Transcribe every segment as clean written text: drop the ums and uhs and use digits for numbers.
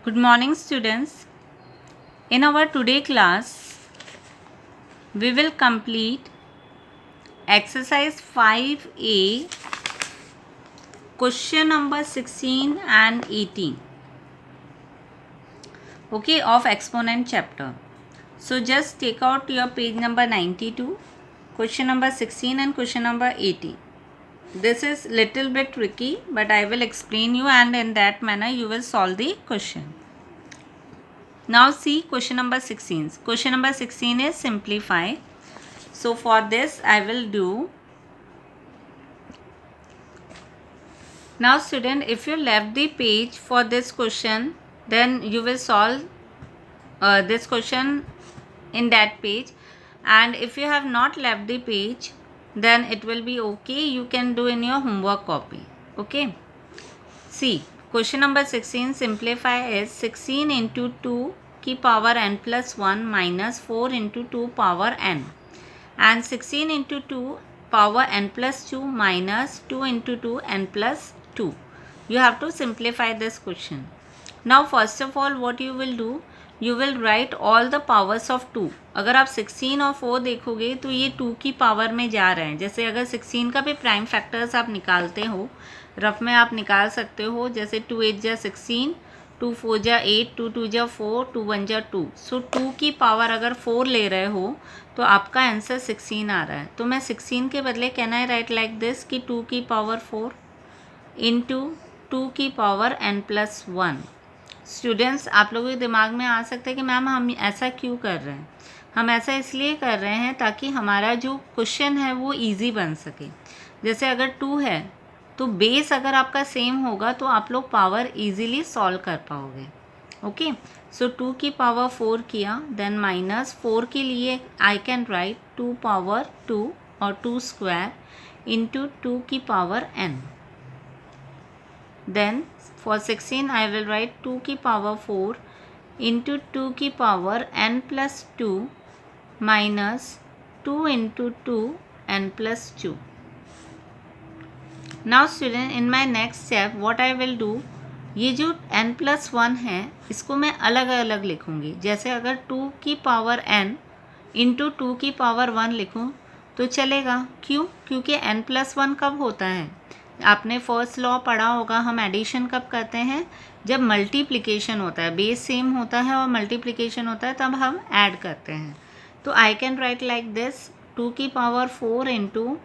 Good morning, students. In our today class, we will complete exercise 5A, question number 16 and 18. Okay, of exponent chapter. So just take out your page number 92, question number 16 and question number 18. This is little bit tricky, but I will explain you, and in that manner you will solve the question. Now see question number 16. Question number 16 is simplify. So for this I will do. Now student, if you left the page for this question, then you will solve this question in that page, and if you have not left the page, then it will be okay, you can do in your homework copy. Okay, see question number 16 simplify is 16 into 2 की power n plus 1 minus 4 into 2 power n, and 16 into 2 power n plus 2 minus 2 into 2 n plus 2. You have to simplify this question. Now first of all what you will do, you will write all the powers of 2. अगर आप 16 और 4 देखोगे तो ये 2 की power में जा रहे हैं. जैसे अगर 16 का भी प्राइम फैक्टर्स आप निकालते हो, रफ में आप निकाल सकते हो, जैसे 2 8 जा 16, 2 4 जा 8, 2 2 जा 4, 2 1 जा 2. सो 2 की पावर अगर 4 ले रहे हो तो आपका आंसर 16 आ रहा है. तो मैं 16 के बदले can I write like this कि 2 की पावर 4 इंटू 2 की पावर n प्लस 1. स्टूडेंट्स, आप लोगों के दिमाग में आ सकता है कि मैम हम ऐसा क्यों कर रहे हैं. हम ऐसा इसलिए कर रहे हैं ताकि हमारा जो क्वेश्चन है वो इजी बन सके. जैसे अगर 2 है तो बेस अगर आपका सेम होगा तो आप लोग पावर इजीली सॉल्व कर पाओगे. ओके, सो 2 की पावर 4 किया, देन माइनस 4 के लिए आई कैन राइट 2 पावर 2 और 2 स्क्वायर इंटू 2 की power n. Then for 16 I will write 2 की power 4 into 2 की power n plus 2 minus 2 into 2 n plus 2. Now student, in my next step what I will do, ये जो n plus 1 है इसको मैं अलग अलग लिखूँगी. जैसे अगर 2 की पावर n इंटू 2 की पावर 1 लिखूँ तो चलेगा. क्यों? क्योंकि n plus 1 कब होता है, आपने फर्स्ट लॉ पढ़ा होगा, हम एडिशन कब करते हैं, जब मल्टीप्लिकेशन होता है, बेस सेम होता है और मल्टीप्लिकेशन होता है तब हम ऐड करते हैं. तो I can write like this 2 की पावर 4 इंटू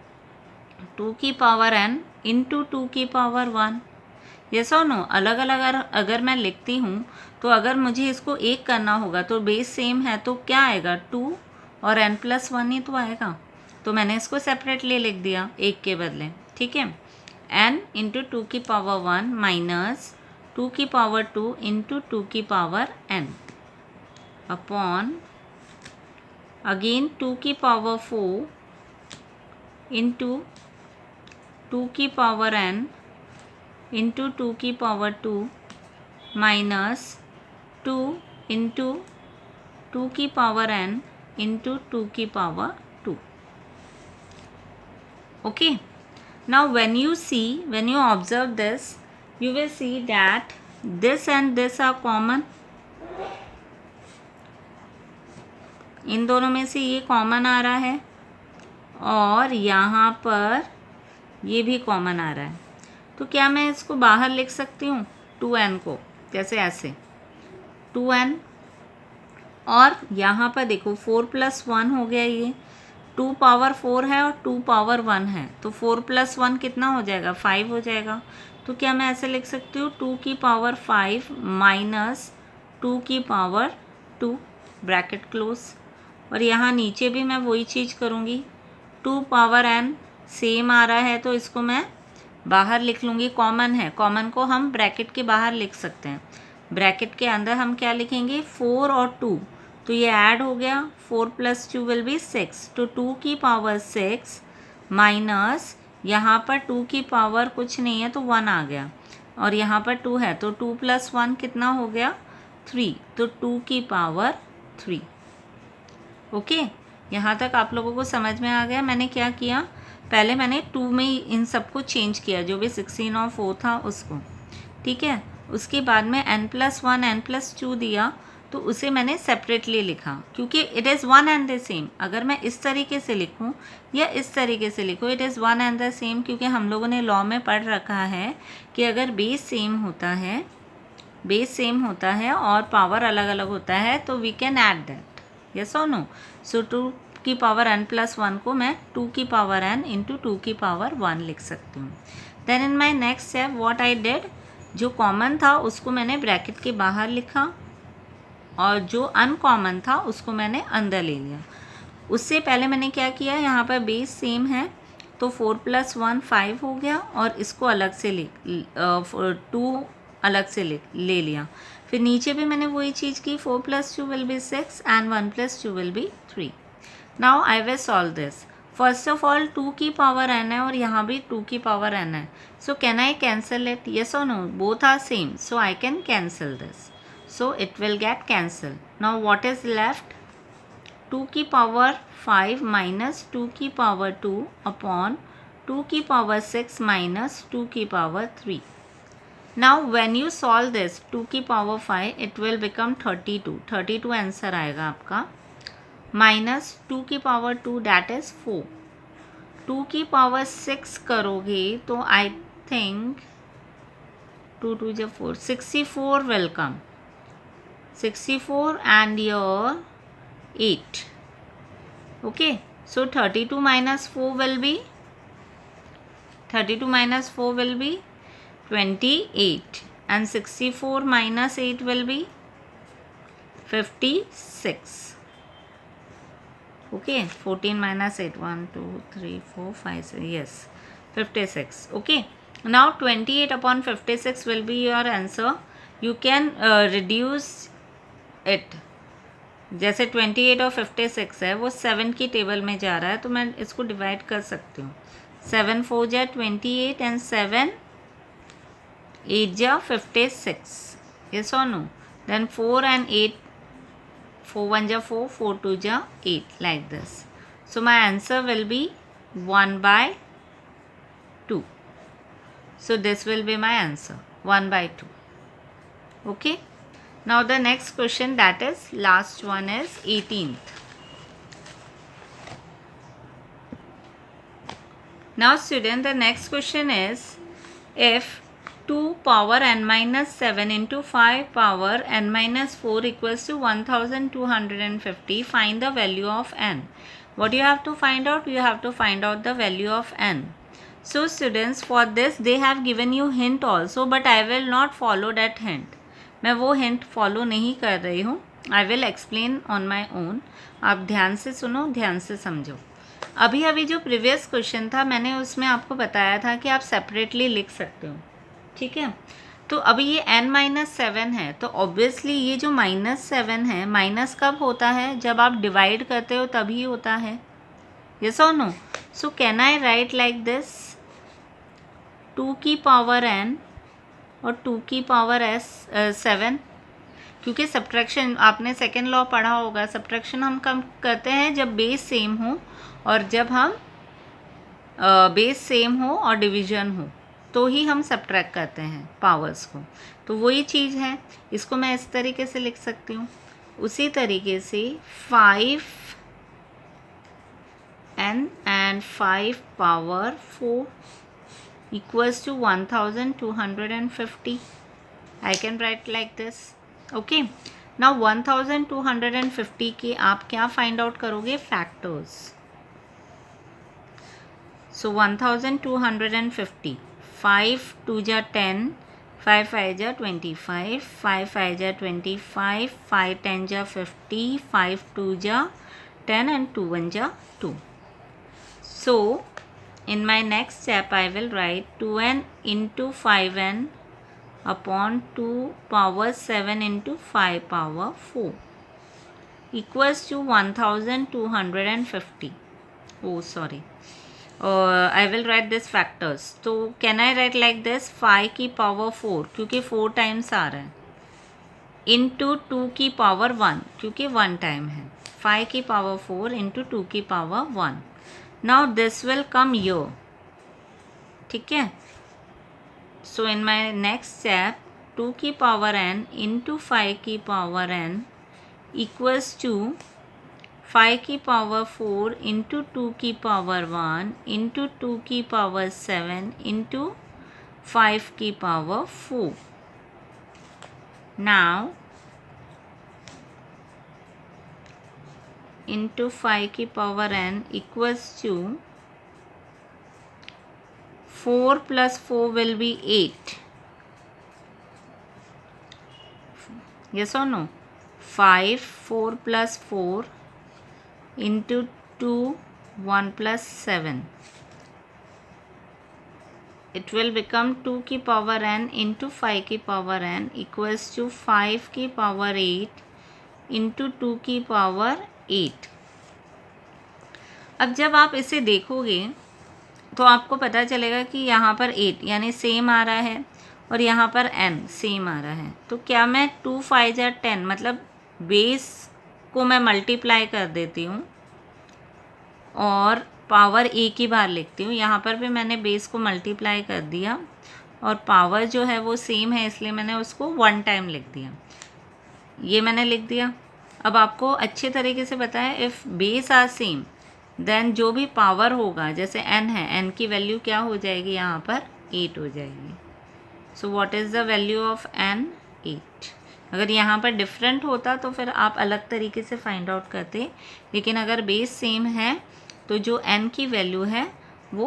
2 की पावर n इंटू 2 की पावर 1. यस और नो. अलग अलग अगर मैं लिखती हूँ तो अगर मुझे इसको एक करना होगा तो बेस सेम है तो क्या आएगा, 2 और n प्लस 1 ही तो आएगा. तो मैंने इसको सेपरेटली लिख दिया एक के बदले. ठीक है, n इंटू 2 की पावर 1 माइनस 2 की पावर 2 इंटू 2 की पावर n अपॉन अगेन 2 की पावर 4 इंटू 2 की पावर n इंटू 2 की पावर 2 माइनस 2 इंटू 2 की पावर n इंटू 2 की power 2. Okay. Now when you observe this, you will see that this and this are common. इन दोनों में से ये common आ रहा है और यहाँ पर ये भी कॉमन आ रहा है. तो क्या मैं इसको बाहर लिख सकती हूँ 2n को, जैसे ऐसे 2n, और यहाँ पर देखो 4 प्लस 1 हो गया, ये 2 पावर 4 है और 2 पावर 1 है, तो 4 प्लस 1 कितना हो जाएगा, 5 हो जाएगा. तो क्या मैं ऐसे लिख सकती हूँ 2 की पावर 5 माइनस 2 की पावर 2 ब्रैकेट क्लोज. और यहाँ नीचे भी मैं वही चीज़ करूँगी, 2 पावर n सेम आ रहा है तो इसको मैं बाहर लिख लूँगी, कॉमन है, कॉमन को हम ब्रैकेट के बाहर लिख सकते हैं. ब्रैकेट के अंदर हम क्या लिखेंगे, 4 और 2, तो ये ऐड हो गया, 4 प्लस 2 विल बी 6, तो 2 की पावर 6 माइनस यहाँ पर 2 की पावर कुछ नहीं है तो 1 आ गया, और यहाँ पर 2 है तो 2 प्लस 1 कितना हो गया, 3, तो 2 की पावर 3. ओके, यहाँ तक आप लोगों को समझ में आ गया. मैंने क्या किया, पहले मैंने 2 में इन सबको चेंज किया, जो भी 16 और 4 था उसको. ठीक है, उसके बाद में n+1 n+2 दिया तो उसे मैंने सेपरेटली लिखा, क्योंकि it is one and the same. अगर मैं इस तरीके से लिखूं या इस तरीके से लिखूं, it is one and the same, क्योंकि हम लोगों ने लॉ में पढ़ रखा है कि अगर बेस सेम होता है और पावर अलग अलग होता है तो we can add that, yes और नो। सो 2 की पावर n+1 को मैं 2 की पावर n इंटू 2 की पावर 1 लिख सकती हूँ। Then in my next step what I did, जो कॉमन था उसको मैंने ब्रैकेट के बाहर लिखा और जो अनकॉमन था उसको मैंने अंदर ले लिया। उससे पहले मैंने क्या किया, यहाँ पर बेस सेम है तो 4+1 5 हो गया और इसको अलग से 2 अलग से ले लिया। फिर नीचे भी मैंने वही चीज़ की, 4+2 will be 6 and 1+2 will be 3। Now I will solve this. First of all 2 की पावर n है और यहाँ भी 2 की पावर n है, so can I cancel it, yes और no, both are same, so I can cancel this, so it will get cancelled. Now what is left, 2 की power 5 minus 2 की पावर 2 upon 2 की पावर 6 minus 2 की power 3. Now when you solve this 2 की power 5 it will become 32 answer आएगा आपका, minus 2 की power 2 that is 4. 2 की power 6 करोगे तो I think 2 2 जब 4 64 will come, 64 and your 8. Okay, so 32 minus 4 will be 28 and 64 minus 8 will be 56. Okay, 14 minus 8, 1 2 3 4 5 6, yes, 56. Okay, now 28 upon 56 will be your answer. You can reduce it, जैसे 28 और 56 है वो 7 की table में जा रहा है तो मैं इसको डिवाइड कर सकती हूँ। 7 4 जा 28 एंड 7 8 जा 56, यस और नो। देन 4 and 8, 4 1 जा 4, 4 2 जा 8, like this. So my answer will be 1/2. So this will be my answer, 1/2. Okay, now the next question, that is last one, is 18th. Now student, the next question is, if 2 power n minus 7 into 5 power n minus 4 equals to 1250, find the value of n. What you have to find out? You have to find out the value of n. So students, for this they have given you hint also, but I will not follow that hint. मैं वो hint follow नहीं कर रही हूँ, I will explain on my own. आप ध्यान से सुनो, ध्यान से समझो. अभी जो प्रीवियस क्वेश्चन था मैंने उसमें आपको बताया था कि आप सेपरेटली लिख सकते हो, ठीक है. तो अभी ये n-7 है तो ऑब्वियसली ये जो -7 है, माइनस कब होता है, जब आप डिवाइड करते हो तभी होता है, यस और no. So can I write like this, 2 की पावर n और 2 की पावर 7, क्योंकि सब्ट्रैक्शन आपने सेकेंड लॉ पढ़ा होगा, सब्ट्रैक्शन हम कम करते हैं जब बेस सेम हो और जब हम बेस सेम हो और डिवीजन हो तो ही हम सब्ट्रैक्ट करते हैं पावर्स को. तो वही चीज़ है, इसको मैं इस तरीके से लिख सकती हूँ. उसी तरीके से 5n and 5 power 4 equals to 1250. I can write like this. Okay. Now 1250 के आप क्या फाइंड आउट करोगे, फैक्टर्स. सो 1250, 5 2 जा 10, 5 5 जा 25, 5 5 जा 25, 5 10 जा 50, 5 2 जा 10 and 2 1 जा 2. So in my next step I will write 2n into 5n upon 2 power 7 into 5 power 4 equals to 1250. Oh sorry, I will write this factors. So can I write like this, 5 की power 4 क्योंकि 4 times आ रहा है, into 2 की power 1 क्योंकि 1 time है, 5 की power 4 into 2 की power 1. Now this will come here, ठीक है. So in my next step 2 की पावर n इंटू 5 की पावर n इक्वल्स टू 5 की पावर 4 इंटू 2 की पावर 1 इंटू 2 की पावर 7 इंटू 5 की पावर 4. Now into 5 की power n equals to 4 plus 4 will be 8. Yes or no? 5, 4 plus 4 into 2, 1 plus 7. It will become 2 की power n into 5 की power n equals to 5 की power 8 into 2 की power 8. अब जब आप इसे देखोगे तो आपको पता चलेगा कि यहाँ पर 8 यानी सेम आ रहा है और यहाँ पर n सेम आ रहा है. तो क्या मैं 2 5 या 10 मतलब बेस को मैं मल्टीप्लाई कर देती हूँ और पावर एक ही बार लिखती हूँ. यहाँ पर भी मैंने बेस को मल्टीप्लाई कर दिया और पावर जो है वो सेम है इसलिए मैंने उसको 1 टाइम लिख दिया. ये मैंने लिख दिया. अब आपको अच्छे तरीके से पता है if base are same then जो भी पावर होगा जैसे n है n की वैल्यू क्या हो जाएगी यहाँ पर 8 हो जाएगी. So what is the value of n 8. अगर यहाँ पर डिफरेंट होता तो फिर आप अलग तरीके से फाइंड आउट करते लेकिन अगर बेस सेम है तो जो n की वैल्यू है वो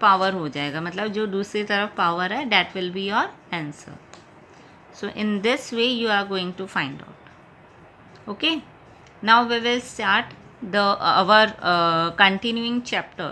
पावर हो जाएगा मतलब जो दूसरी तरफ पावर है that will be your answer. So in this way you are going to find out. Okay, now we will start our continuing chapter.